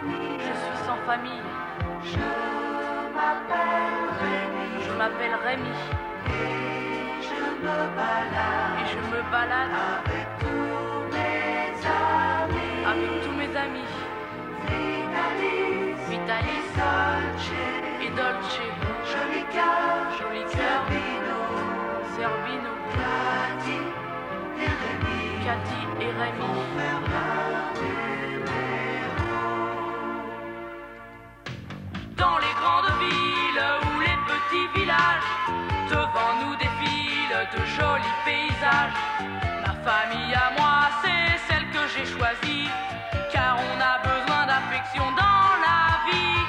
Je suis sans famille. Je m'appelle Rémi. Et je me balade avec tous mes amis. Vitalis et Dolce. Joli cœur, Zerbino, Cathy et Rémi. Dans les grandes villes ou les petits villages, devant nous défilent de jolis paysages. Ma famille à moi, c'est celle que j'ai choisie, car on a besoin d'affection dans la vie.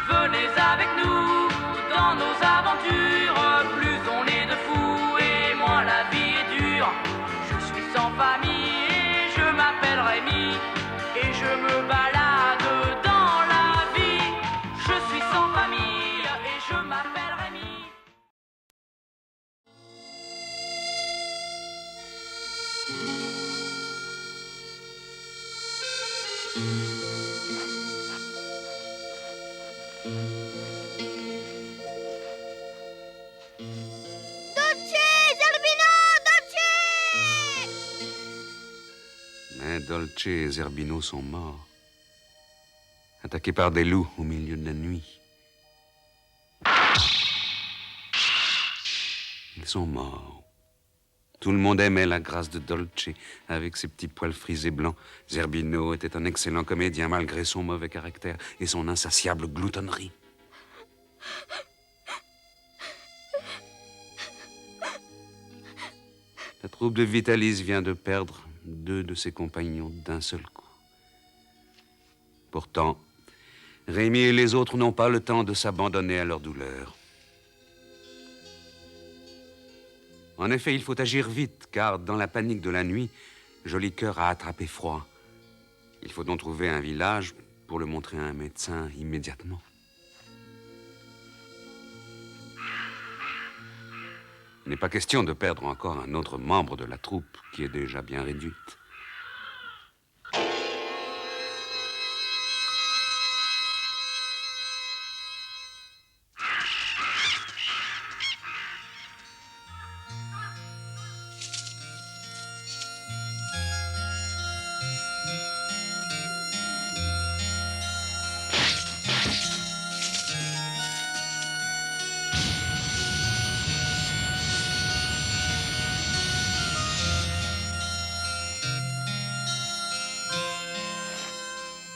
Venez avec nous dans nos aventures, plus on est de fous et moins la vie est dure. Je suis sans famille et je m'appelle Rémi, et je me balade dans la vie. Je suis sans famille et je m'appelle Rémi. Mais Dolce et Zerbino sont morts, attaqués par des loups au milieu de la nuit. Ils sont morts. Tout le monde aimait la grâce de Dolce, avec ses petits poils frisés blancs. Zerbino était un excellent comédien, malgré son mauvais caractère et son insatiable gloutonnerie. La troupe de Vitalis vient de perdre 2 de ses compagnons d'un seul coup. Pourtant, Rémi et les autres n'ont pas le temps de s'abandonner à leur douleur. En effet, il faut agir vite, car dans la panique de la nuit, Joli Cœur a attrapé froid. Il faut donc trouver un village pour le montrer à un médecin immédiatement. Il n'est pas question de perdre encore un autre membre de la troupe qui est déjà bien réduite.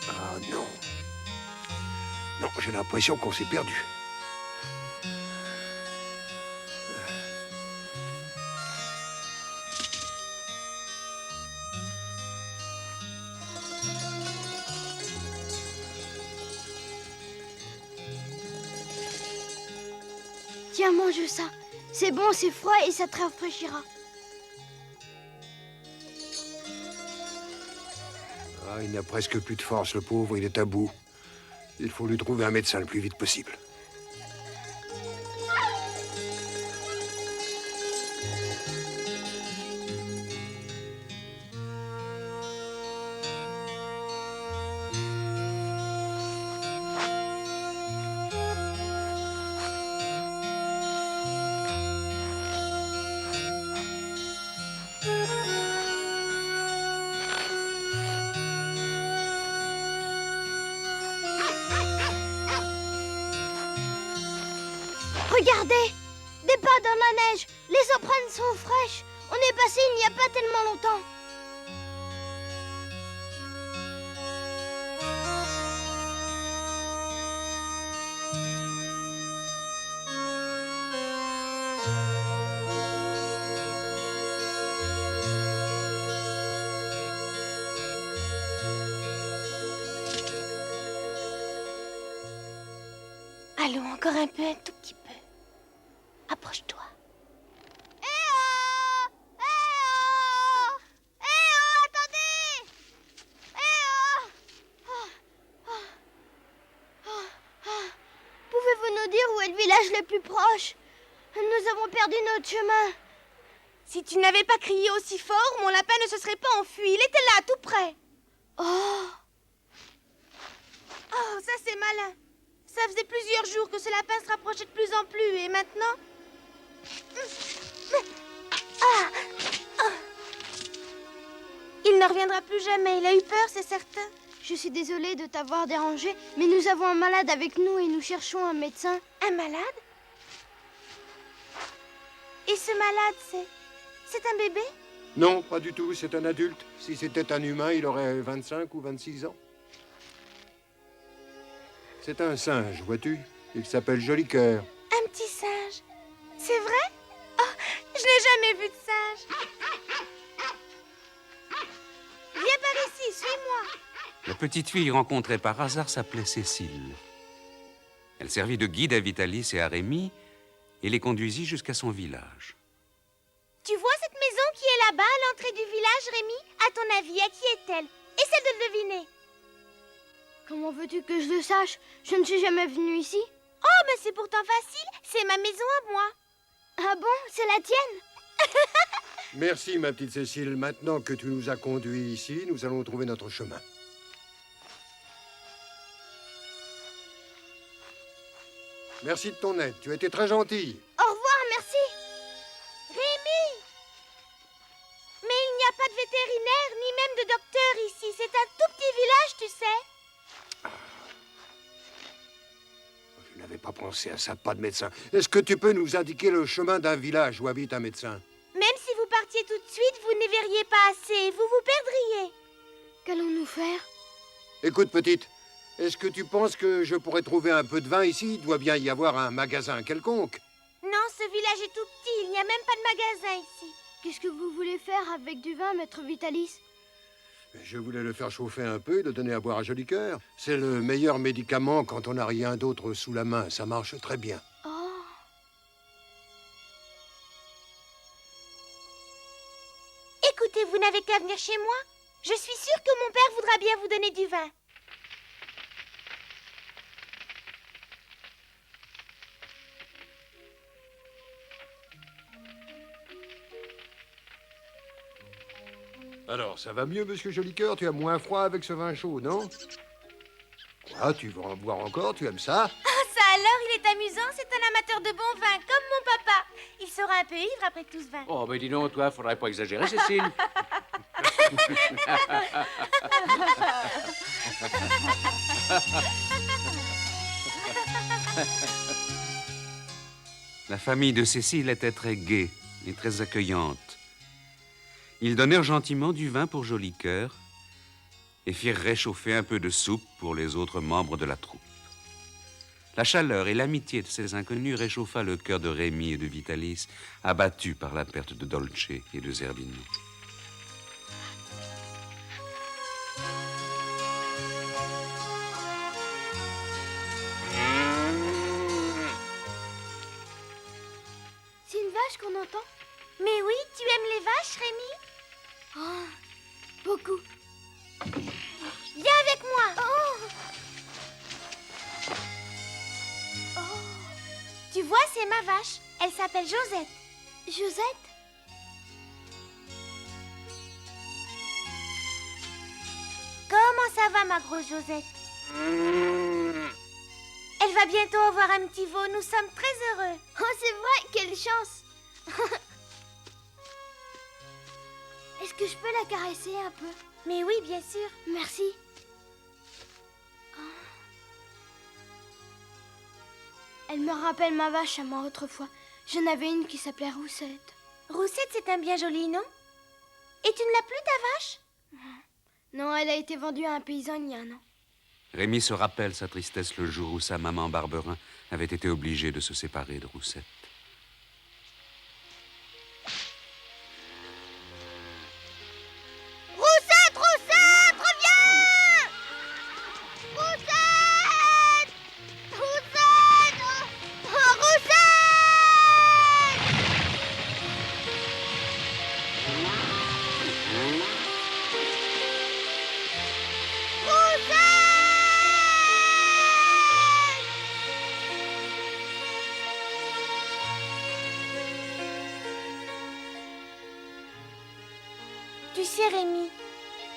Ah non. Non, j'ai l'impression qu'on s'est perdu. Tiens, mange ça. C'est bon, c'est froid et ça te rafraîchira. Ah, il n'a presque plus de force, le pauvre, il est à bout. Il faut lui trouver un médecin le plus vite possible. Regardez! Des pas dans la neige! Les empreintes sont fraîches! On est passé il n'y a pas tellement longtemps! Allons, encore un peu, un tout petit peu. Approche-toi. Eh oh! Eh oh! Eh oh, attendez! Eh oh! Pouvez-vous nous dire où est le village le plus proche? Nous avons perdu notre chemin. Si tu n'avais pas crié aussi fort, mon lapin ne se serait pas enfui. Il était là, tout près. Oh! Ça faisait plusieurs jours que ce lapin se rapprochait de plus en plus, et maintenant... Il ne reviendra plus jamais, il a eu peur, c'est certain. Je suis désolée de t'avoir dérangé, mais nous avons un malade avec nous et nous cherchons un médecin. Un malade? Et ce malade, c'est un bébé? Non, pas du tout, c'est un adulte. Si c'était un humain, il aurait 25 ou 26 ans. C'est un singe, vois-tu? Il s'appelle Jolicoeur. Un petit singe. C'est vrai? Oh, je n'ai jamais vu de singe. Viens par ici, suis-moi. La petite fille rencontrée par hasard s'appelait Cécile. Elle servit de guide à Vitalis et à Rémi et les conduisit jusqu'à son village. Tu vois cette maison qui est là-bas, à l'entrée du village, Rémi? À ton avis, à qui est-elle? Essaie de le deviner. Comment veux-tu que je le sache? Je ne suis jamais venue ici. Oh, mais c'est pourtant facile. C'est ma maison à moi. Ah bon? C'est la tienne? Merci, ma petite Cécile. Maintenant que tu nous as conduits ici, nous allons trouver notre chemin. Merci de ton aide. Tu as été très gentille. Au revoir, merci. Rémi! Mais il n'y a pas de vétérinaire, ni même de docteur ici. C'est un tout petit village, tu sais. Je n'avais pas pensé à ça, pas de médecin. Est-ce que tu peux nous indiquer le chemin d'un village où habite un médecin? Même si vous partiez tout de suite, vous n'y verriez pas assez. Vous vous perdriez. Qu'allons-nous faire? Écoute, petite, est-ce que tu penses que je pourrais trouver un peu de vin ici? Il doit bien y avoir un magasin quelconque. Non, ce village est tout petit. Il n'y a même pas de magasin ici. Qu'est-ce que vous voulez faire avec du vin, maître Vitalis? Je voulais le faire chauffer un peu et le donner à boire à Jolicoeur. C'est le meilleur médicament quand on n'a rien d'autre sous la main. Ça marche très bien. Oh. Écoutez, vous n'avez qu'à venir chez moi. Je suis sûre que mon père voudra bien vous donner du vin. Alors, ça va mieux, monsieur Jolicoeur? Tu as moins froid avec ce vin chaud, non? Quoi, tu veux en boire encore? Tu aimes ça? Ah, ça alors, il est amusant. C'est un amateur de bon vin, comme mon papa. Il sera un peu ivre après tout ce vin. Oh, mais dis donc, toi, faudrait pas exagérer, Cécile. La famille de Cécile était très gaie et très accueillante. Ils donnèrent gentiment du vin pour Jolicoeur et firent réchauffer un peu de soupe pour les autres membres de la troupe. La chaleur et l'amitié de ces inconnus réchauffa le cœur de Rémi et de Vitalis, abattus par la perte de Dolce et de Zerbino. C'est une vache qu'on entend? Mais oui, tu aimes les vaches, Rémi? Oh, beaucoup. Viens avec moi. Tu vois, c'est ma vache. Elle s'appelle Josette. Josette? Comment ça va, ma grosse Josette? Elle va bientôt avoir un petit veau. Nous sommes très heureux. Oh, c'est vrai, quelle chance. Est-ce que je peux la caresser un peu? Mais oui, bien sûr. Merci. Elle me rappelle ma vache à moi autrefois. J'en avais une qui s'appelait Roussette. Roussette, c'est un bien joli nom. Et tu ne l'as plus, ta vache? Non, elle a été vendue à un paysan il y a un an. Rémi se rappelle sa tristesse le jour où sa maman Barberin avait été obligée de se séparer de Roussette. Roussette, Roussette, reviens! Roussette! Roussette! Oh, Roussette! Tu sais, Rémi,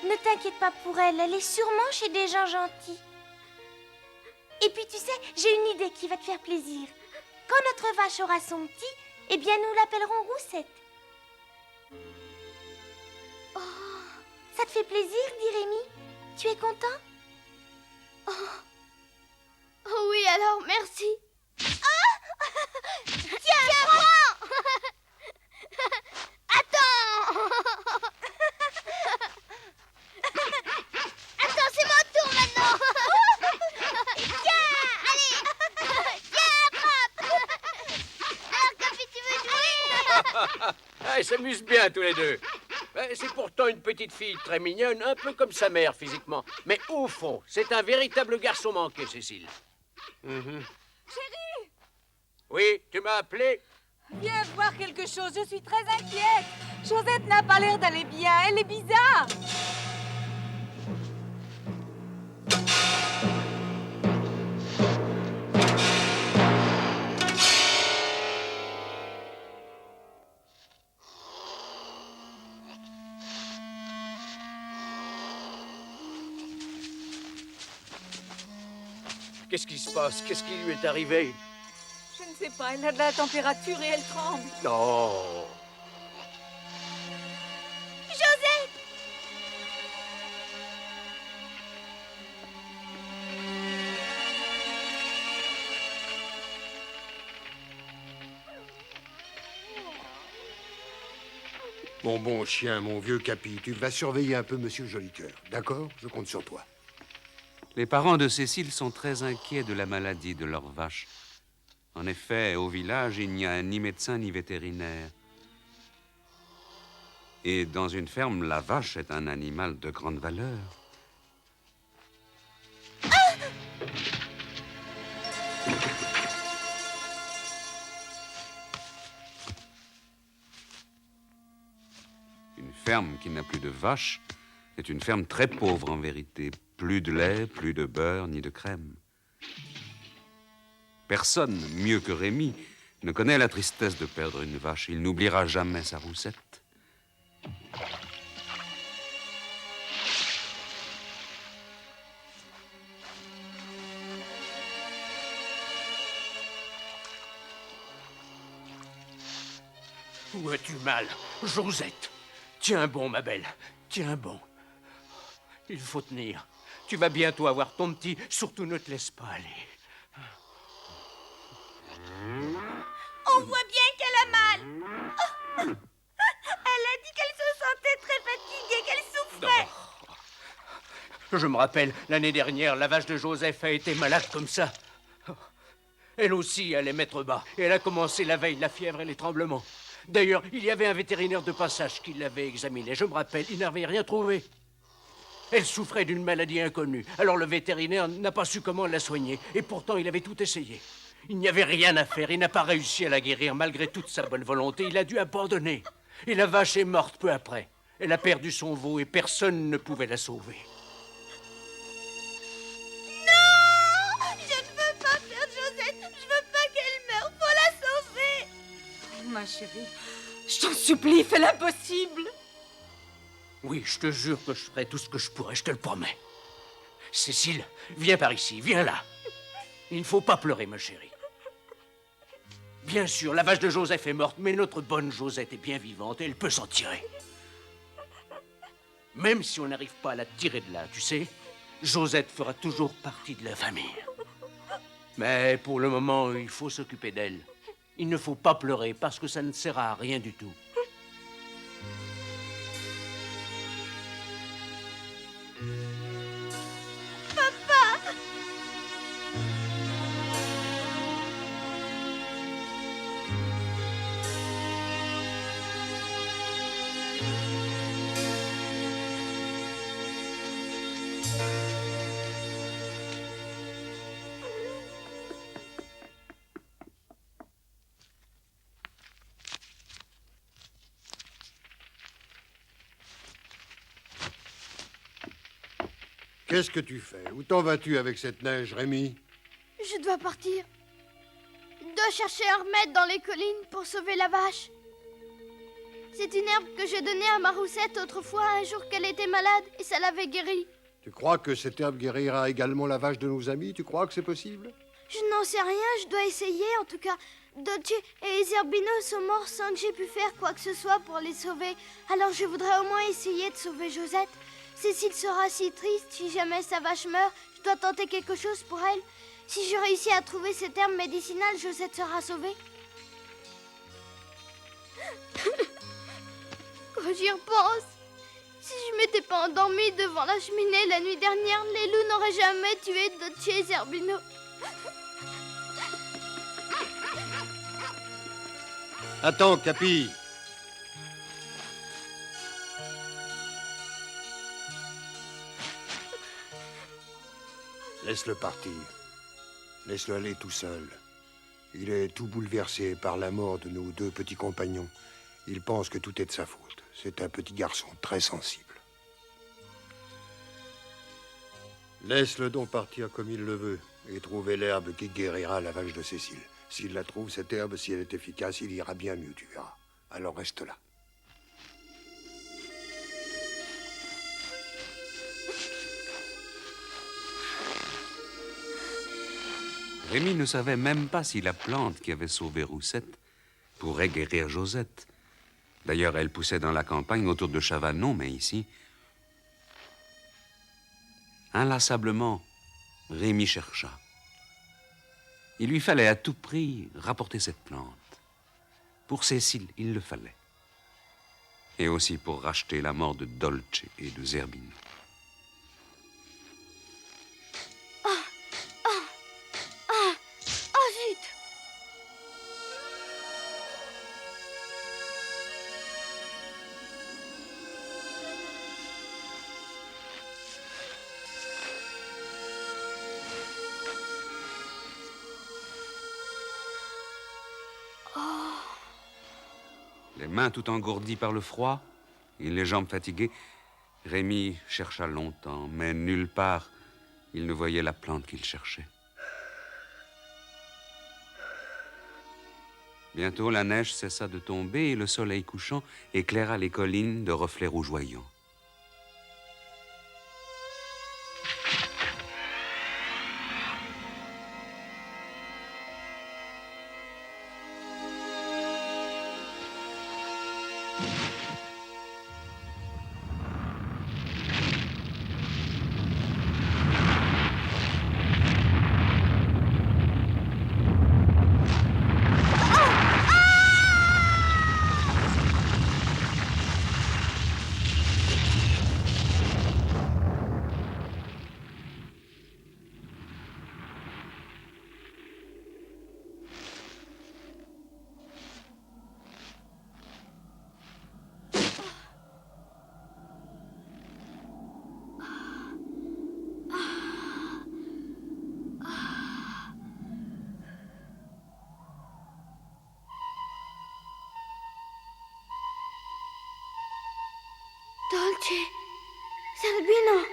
ne t'inquiète pas pour elle. Elle est sûrement chez des gens gentils. Et puis tu sais, j'ai une idée qui va te faire plaisir. Quand notre vache aura son petit, eh bien nous l'appellerons Roussette. Oh, ça te fait plaisir, dit Rémi? Tu es content? Oh oui, alors merci. Tiens, prends! Attends. Attends, c'est mon tour maintenant. Tiens, allez. Tiens, attrape. Alors, Capi, tu veux jouer? Ah, ils s'amusent bien tous les deux. C'est pourtant une petite fille très mignonne, un peu comme sa mère physiquement. Mais au fond, c'est un véritable garçon manqué, Cécile. Chérie, Oui, tu m'as appelé? viens voir quelque chose, je suis très inquiète. Josette n'a pas l'air d'aller bien, elle est bizarre. Qu'est-ce qui se passe? Qu'est-ce qui lui est arrivé? Je ne sais pas, elle a de la température et elle tremble. Non. Josette! Bon chien, mon vieux Capi, tu vas surveiller un peu Monsieur Jolicoeur, d'accord? Je compte sur toi. Les parents de Cécile sont très inquiets de la maladie de leur vache. En effet, au village, il n'y a ni médecin ni vétérinaire. Et dans une ferme, la vache est un animal de grande valeur. Une ferme qui n'a plus de vaches est une ferme très pauvre en vérité. Plus de lait, plus de beurre, ni de crème. Personne, mieux que Rémi, ne connaît la tristesse de perdre une vache. Il n'oubliera jamais sa Roussette. Où as-tu mal, Josette? Tiens bon, ma belle, tiens bon. Il faut tenir. Tu vas bientôt avoir ton petit. Surtout ne te laisse pas aller. On voit bien qu'elle a mal. Oh. Elle a dit qu'elle se sentait très fatiguée, qu'elle souffrait. Je me rappelle, l'année dernière, la vache de Joseph a été malade comme ça. Elle aussi allait mettre bas. Et elle a commencé la veille, la fièvre et les tremblements. D'ailleurs, il y avait un vétérinaire de passage qui l'avait examinée. Je me rappelle, il n'avait rien trouvé. Elle souffrait d'une maladie inconnue. Alors le vétérinaire n'a pas su comment la soigner. Et pourtant, il avait tout essayé. Il n'y avait rien à faire. Il n'a pas réussi à la guérir malgré toute sa bonne volonté. Il a dû abandonner. Et la vache est morte peu après. Elle a perdu son veau et personne ne pouvait la sauver. Non! Je ne veux pas perdre Josette. Je veux pas qu'elle meure. Faut la sauver. Ma chérie, je t'en supplie, fais l'impossible. Oui, je te jure que je ferai tout ce que je pourrai, je te le promets. Cécile, viens par ici, viens là. Il ne faut pas pleurer, ma chérie. Bien sûr, la vache de Joseph est morte, mais notre bonne Josette est bien vivante et elle peut s'en tirer. Même si on n'arrive pas à la tirer de là, tu sais, Josette fera toujours partie de la famille. Mais pour le moment, il faut s'occuper d'elle. Il ne faut pas pleurer parce que ça ne sert à rien du tout. Qu'est-ce que tu fais? Où t'en vas-tu avec cette neige, Rémi? Je dois partir. Je dois chercher un remède dans les collines pour sauver la vache. C'est une herbe que j'ai donnée à ma Roussette autrefois, un jour qu'elle était malade, et ça l'avait guérie. Tu crois que cette herbe guérira également la vache de nos amis? Tu crois que c'est possible? Je n'en sais rien, je dois essayer. En tout cas, Dolce et Zerbino sont morts sans que j'ai pu faire quoi que ce soit pour les sauver. Alors je voudrais au moins essayer de sauver Josette. Cécile sera si triste si jamais sa vache meurt. Je dois tenter quelque chose pour elle. Si je réussis à trouver cette herbe médicinale, Josette sera sauvée. Quand j'y repense, si je m'étais pas endormie devant la cheminée la nuit dernière, les loups n'auraient jamais tué Dolce et Zerbino. Attends, Capi. Laisse-le partir. Laisse-le aller tout seul. Il est tout bouleversé par la mort de nos deux petits compagnons. Il pense que tout est de sa faute. C'est un petit garçon très sensible. Laisse-le donc partir comme il le veut et trouver l'herbe qui guérira la vache de Cécile. S'il la trouve, cette herbe, si elle est efficace, il ira bien mieux, tu verras. Alors reste là. Rémi ne savait même pas si la plante qui avait sauvé Roussette pourrait guérir Josette. D'ailleurs, elle poussait dans la campagne autour de Chavanon, mais ici... Inlassablement, Rémi chercha. Il lui fallait à tout prix rapporter cette plante. Pour Cécile, il le fallait. Et aussi pour racheter la mort de Dolce et de Zerbino. Oh zut! Les mains tout engourdies par le froid et les jambes fatiguées, Rémi chercha longtemps, mais nulle part il ne voyait la plante qu'il cherchait. Bientôt, la neige cessa de tomber et le soleil couchant éclaira les collines de reflets rougeoyants. Dolce, Zerbino.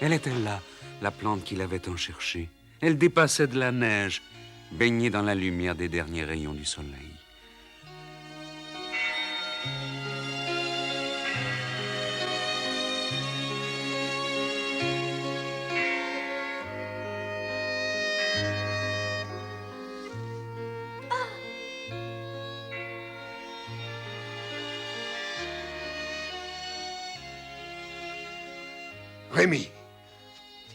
Elle était là, la plante qu'il avait tant cherchée. Elle dépassait de la neige, baignée dans la lumière des derniers rayons du soleil. Rémi!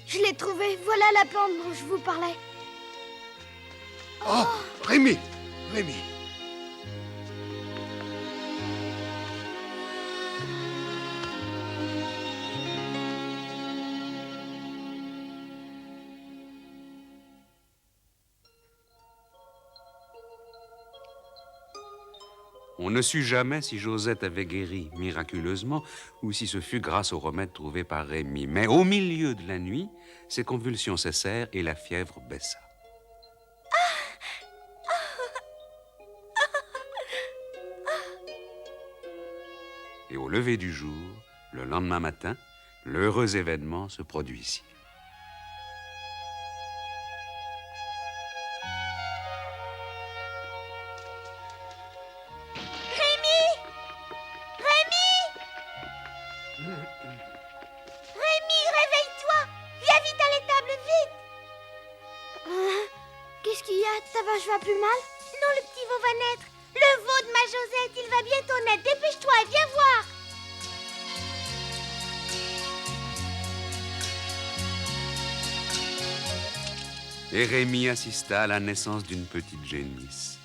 Je l'ai trouvé, voilà la plante dont je vous parlais. Oh, Rémi! Rémi! On ne sut jamais si Josette avait guéri miraculeusement ou si ce fut grâce au remède trouvé par Rémi. Mais au milieu de la nuit, ses convulsions cessèrent et la fièvre baissa. Et au lever du jour, le lendemain matin, l'heureux événement se produisit. Rémi, réveille-toi! Viens vite à l'étable, vite! Qu'est-ce qu'il y a? Ta vache va plus mal? Non, le petit veau va naître. Le veau de ma Josette, il va bientôt naître. Dépêche-toi, viens voir! Et Rémi assista à la naissance d'une petite génisse.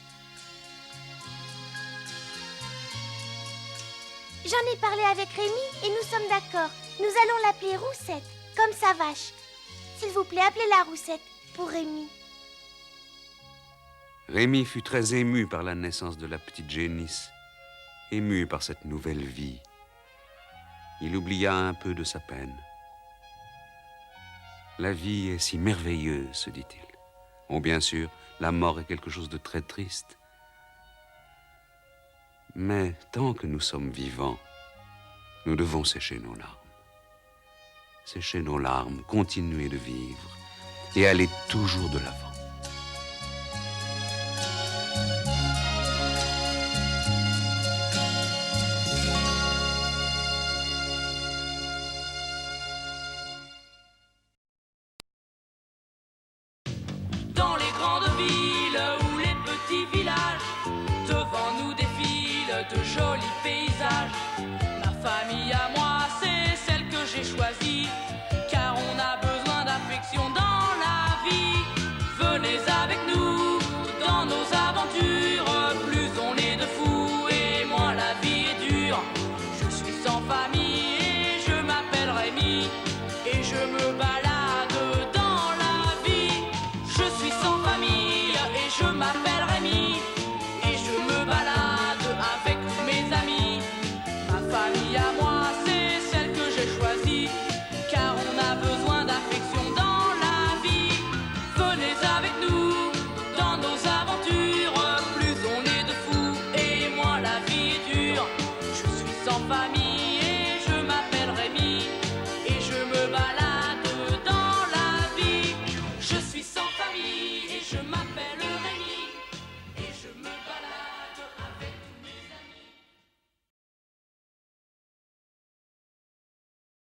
J'en ai parlé avec Rémi et nous sommes d'accord. Nous allons l'appeler Roussette, comme sa vache. S'il vous plaît, appelez-la Roussette pour Rémi. Rémi fut très ému par la naissance de la petite génisse, ému par cette nouvelle vie. Il oublia un peu de sa peine. La vie est si merveilleuse, se dit-il. Oh, bien sûr, la mort est quelque chose de très triste. Mais tant que nous sommes vivants, nous devons sécher nos larmes. Sécher nos larmes, continuer de vivre et aller toujours de l'avant. Dans les grandes villes ou les petits villages, devant nous défilent de jolis paysages. Ma famille à moi, c'est celle que j'ai choisie, car on a besoin d'affection dans la vie. Venez avec nous dans nos aventures, plus on est de fous et moins la vie est dure. Je suis sans famille et je m'appelle Rémi, et je me balade